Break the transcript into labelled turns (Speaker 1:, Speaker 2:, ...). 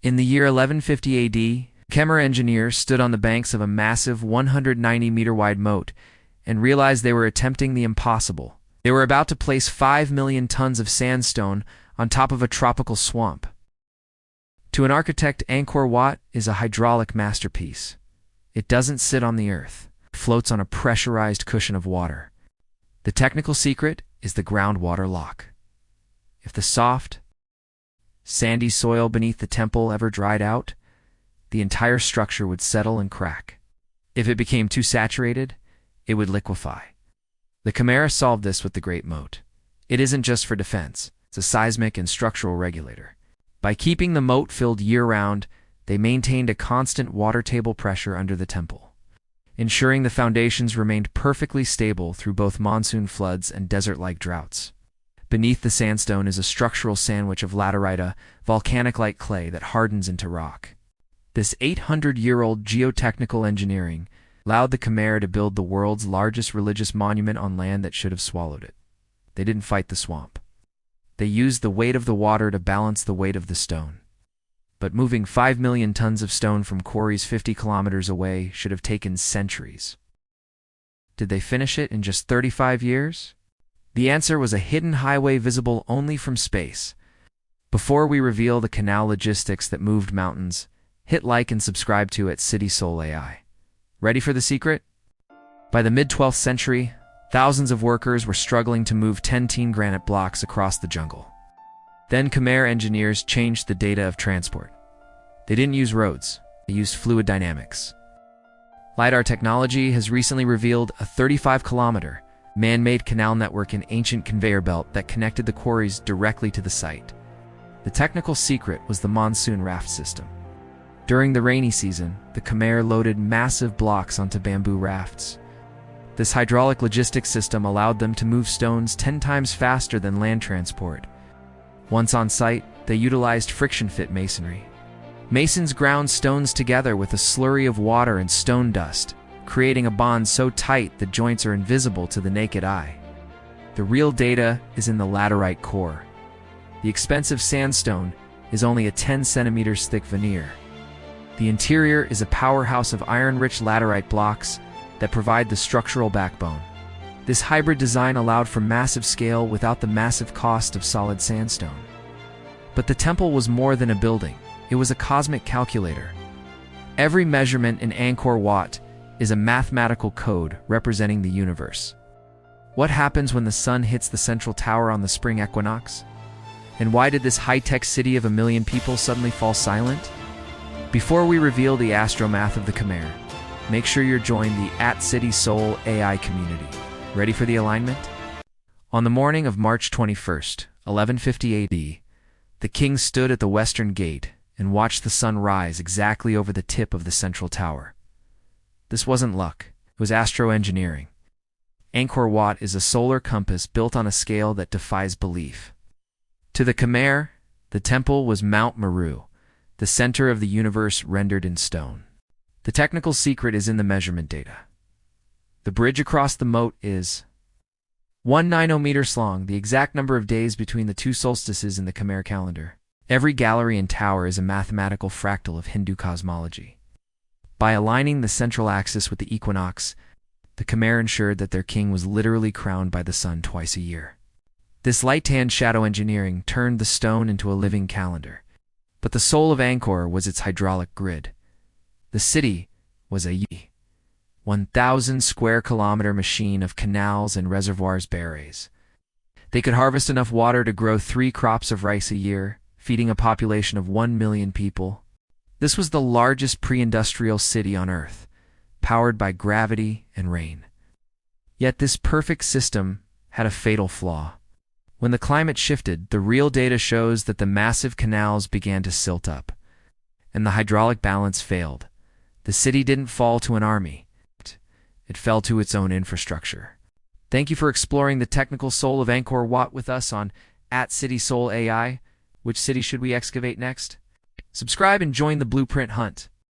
Speaker 1: In the year 1150 AD, Khmer engineers stood on the banks of a massive 190-meter-wide moat and realized they were attempting the impossible. They were about to place 5 million tons of sandstone on top of a tropical swamp. To an architect, Angkor Wat is a hydraulic masterpiece. It doesn't sit on the earth. It floats on a pressurized cushion of water. The technical secret is the groundwater lock. If the soft, sandy soil beneath the temple ever dried out, the entire structure would settle and crack. If it became too saturated, it would liquefy. The Khmer solved this with the Great Moat. It isn't just for defense, it's a seismic and structural regulator. By keeping the moat filled year-round, they maintained a constant water table pressure under the temple, ensuring the foundations remained perfectly stable through both monsoon floods and desert-like droughts. Beneath the sandstone is a structural sandwich of laterite, volcanic-like clay that hardens into rock. This 800-year-old geotechnical engineering allowed the Khmer to build the world's largest religious monument on land that should have swallowed it. They didn't fight the swamp. They used the weight of the water to balance the weight of the stone. But moving 5 million tons of stone from quarries 50 kilometers away should have taken centuries. Did they finish it in just 35 years? The answer was a hidden highway visible only from space. Before we reveal the canal logistics that moved mountains, hit like and subscribe to at City Soul AI. Ready for the secret? By the mid-12th century, thousands of workers were struggling to move 10-teen granite blocks across the jungle. Then Khmer engineers changed the data of transport. They didn't use roads, they used fluid dynamics. LiDAR technology has recently revealed a 35-kilometer man-made canal network in ancient conveyor belt that connected the quarries directly to the site. The technical secret was the monsoon raft system. During the rainy season, the Khmer loaded massive blocks onto bamboo rafts. This hydraulic logistics system allowed them to move stones 10 times faster than land transport. Once on site, they utilized friction-fit masonry. Masons ground stones together with a slurry of water and stone dust, creating a bond so tight the joints are invisible to the naked eye. The real data is in the laterite core. The expensive sandstone is only a 10 centimeters thick veneer. The interior is a powerhouse of iron-rich laterite blocks that provide the structural backbone. This hybrid design allowed for massive scale without the massive cost of solid sandstone. But the temple was more than a building. It was a cosmic calculator. Every measurement in Angkor Wat is a mathematical code representing the universe. What happens when the sun hits the central tower on the spring equinox? And why did this high-tech city of 1 million people suddenly fall silent? Before we reveal the astromath of the Khmer, make sure you're joined the City Soul AI community. Ready for the alignment? On the morning of March 21st, 1150 AD, the king stood at the western gate and watched the sun rise exactly over the tip of the central tower. This wasn't luck, it was astro-engineering. Angkor Wat is a solar compass built on a scale that defies belief. To the Khmer, the temple was Mount Meru, the center of the universe rendered in stone. The technical secret is in the measurement data. The bridge across the moat is 190 meters long, the exact number of days between the two solstices in the Khmer calendar. Every gallery and tower is a mathematical fractal of Hindu cosmology. By aligning the central axis with the equinox, the Khmer ensured that their king was literally crowned by the sun twice a year. This light-hand shadow engineering turned the stone into a living calendar. But the soul of Angkor was its hydraulic grid. The city was a 1,000 square kilometer machine of canals and reservoirs barrays. They could harvest enough water to grow 3 crops of rice a year, feeding a population of 1 million people. This was the largest pre-industrial city on Earth, powered by gravity and rain. Yet this perfect system had a fatal flaw. When the climate shifted, the real data shows that the massive canals began to silt up, and the hydraulic balance failed. The city didn't fall to an army. It fell to its own infrastructure. Thank you for exploring the technical soul of Angkor Wat with us on @City Soul AI. Which city should we excavate next? Subscribe and join the blueprint hunt.